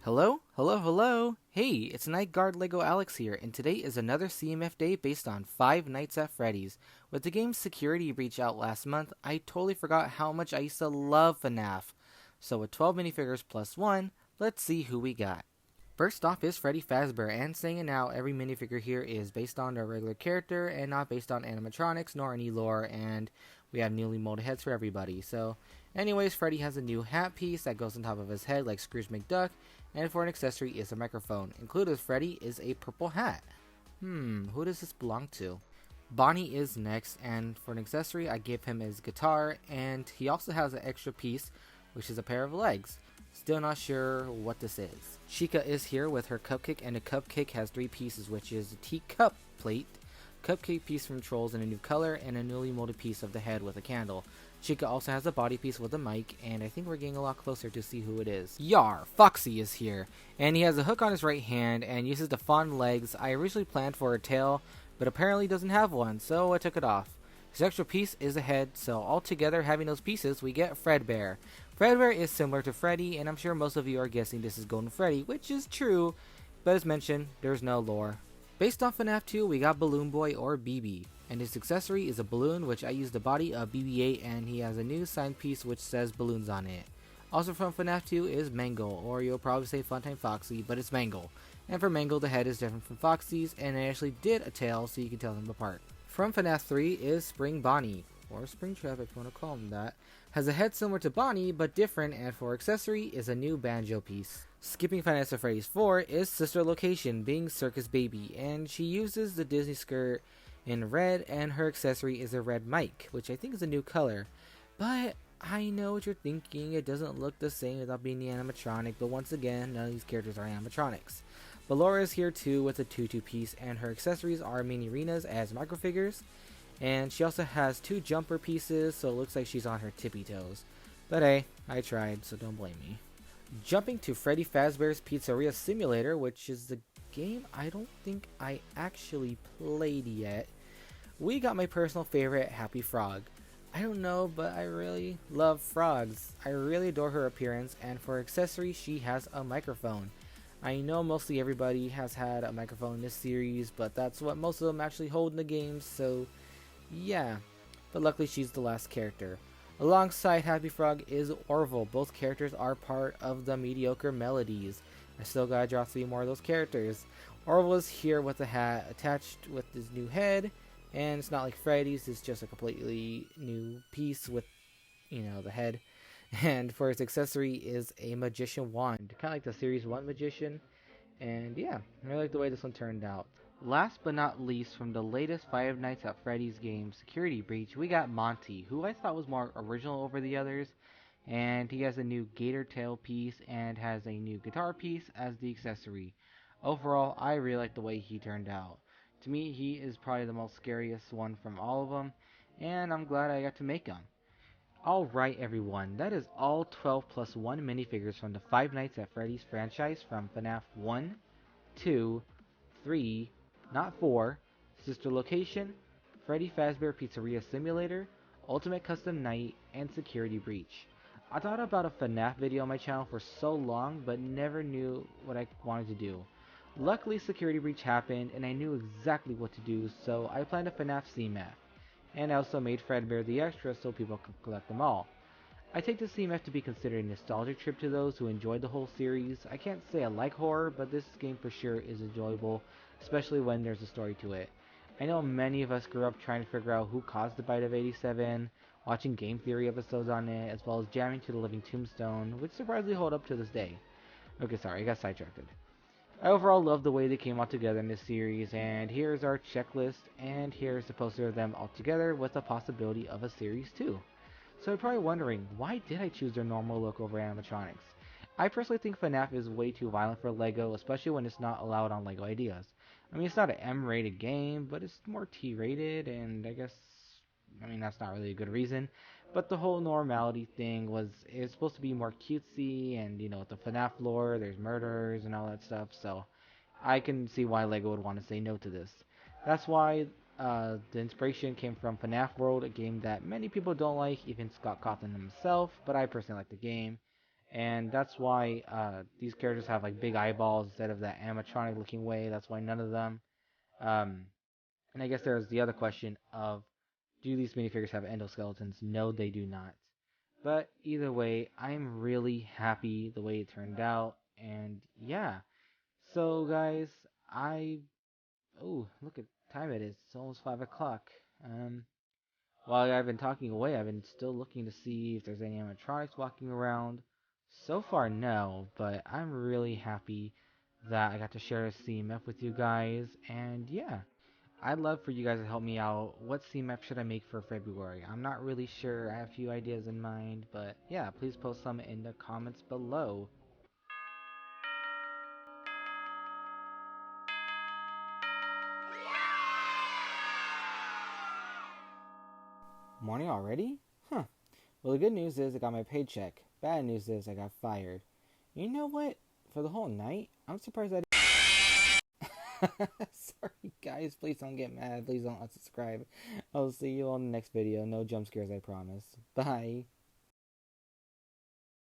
Hello? Hello, hello! Hey, it's Night Guard Lego Alex here, and today is another CMF day based on Five Nights at Freddy's. With the game's security breach out last month, I totally forgot how much I used to love FNAF. So with 12 minifigures plus one, let's see who we got. First off is Freddy Fazbear, and saying it now, every minifigure here is based on a regular character and not based on animatronics nor any lore, and we have newly molded heads for everybody. So, anyways, Freddy has a new hat piece that goes on top of his head like Scrooge McDuck, and for an accessory is a microphone. Included with Freddy is a purple hat. Who does this belong to? Bonnie is next, and for an accessory I gave him his guitar, and he also has an extra piece, which is a pair of legs. Still not sure what this is. Chica is here with her cupcake, and the cupcake has three pieces, which is a teacup plate, cupcake piece from Trolls in a new color, and a newly molded piece of the head with a candle. Chica also has a body piece with a mic, and I think we're getting a lot closer to see who it is. Yar! Foxy is here, and he has a hook on his right hand and uses the fawn legs. I originally planned for a tail, but apparently doesn't have one, so I took it off. His extra piece is a head, so altogether having those pieces, we get Fredbear. Fredbear is similar to Freddy, and I'm sure most of you are guessing this is Golden Freddy, which is true, but as mentioned, there's no lore. Based on FNAF 2, we got Balloon Boy or BB, and his accessory is a balloon, which I used the body of BB-8, and he has a new sign piece which says balloons on it. Also from FNAF 2 is Mangle, or you'll probably say Funtime Foxy, but it's Mangle. And for Mangle, the head is different from Foxy's, and I actually did a tail so you can tell them apart. From FNAF 3 is Spring Bonnie, or Springtrap if you want to call him that. Has a head similar to Bonnie, but different, and for accessory is a new banjo piece. Skipping Five Nights at Freddy's 4 is Sister Location, being Circus Baby, and she uses the Disney skirt in red, and her accessory is a red mic, which I think is a new color. But I know what you're thinking, it doesn't look the same without being the animatronic, but once again, none of these characters are animatronics. Ballora is here too with a tutu piece, and her accessories are mini arenas as microfigures, and she also has two jumper pieces, so it looks like she's on her tippy toes. But hey, I tried, so don't blame me. Jumping to Freddy Fazbear's Pizzeria Simulator, which is the game I don't think I actually played yet, we got my personal favorite, Happy Frog. I don't know, but I really love frogs. I really adore her appearance, and for accessories, she has a microphone. I know mostly everybody has had a microphone in this series, but that's what most of them actually hold in the games, so yeah. But luckily she's the last character. Alongside Happy Frog is Orville. Both characters are part of the Mediocre Melodies. I still gotta draw 3 more of those characters. Orville is here with a hat attached with his new head, and it's not like Freddy's, it's just a completely new piece with, the head. And for his accessory is a magician wand, kind of like the Series 1 magician. And yeah, I really like the way this one turned out. Last but not least, from the latest Five Nights at Freddy's game, Security Breach, we got Monty, who I thought was more original over the others. And he has a new gator tail piece and has a new guitar piece as the accessory. Overall, I really like the way he turned out. To me, he is probably the most scariest one from all of them, and I'm glad I got to make him. Alright everyone, that is all 12 plus 1 minifigures from the Five Nights at Freddy's franchise from FNAF 1, 2, 3, not 4, Sister Location, Freddy Fazbear Pizzeria Simulator, Ultimate Custom Night, and Security Breach. I thought about a FNAF video on my channel for so long, but never knew what I wanted to do. Luckily Security Breach happened, and I knew exactly what to do, so I planned a FNAF CMF. And I also made Fredbear the extra so people could collect them all. I take the CMF to be considered a nostalgic trip to those who enjoyed the whole series. I can't say I like horror, but this game for sure is enjoyable, especially when there's a story to it. I know many of us grew up trying to figure out who caused the bite of 87, watching game theory episodes on it, as well as jamming to the Living Tombstone, which surprisingly hold up to this day. Okay, sorry, I got sidetracked. I overall love the way they came all together in this series, and here's our checklist, and here's the poster of them all together with the possibility of a series 2. So you're probably wondering, why did I choose their normal look over animatronics? I personally think FNAF is way too violent for LEGO, especially when it's not allowed on LEGO Ideas. I mean, it's not an M-rated game, but it's more T-rated, and that's not really a good reason. But the whole normality thing it's supposed to be more cutesy, and with the FNAF lore, there's murders and all that stuff, so I can see why LEGO would want to say no to this. That's why the inspiration came from FNAF World, a game that many people don't like, even Scott Cawthon himself, but I personally like the game. And that's why these characters have like big eyeballs instead of that animatronic looking way. That's why none of them. Um, and I guess there's the other question of, do these minifigures have endoskeletons? No, they do not. But either way, I'm really happy the way it turned out. And yeah. So guys, oh, look at time it is. It's almost 5 o'clock. While I've been talking away, I've been still looking to see if there's any animatronics walking around. So far, no, but I'm really happy that I got to share a CMF with you guys. And yeah, I'd love for you guys to help me out. What CMF should I make for February? I'm not really sure. I have a few ideas in mind, but yeah, please post some in the comments below. Morning already? Huh. Well, the good news is I got my paycheck. Bad news is I got fired. You know what? For the whole night, I'm surprised I Sorry, guys. Please don't get mad. Please don't unsubscribe. I'll see you on the next video. No jump scares, I promise. Bye.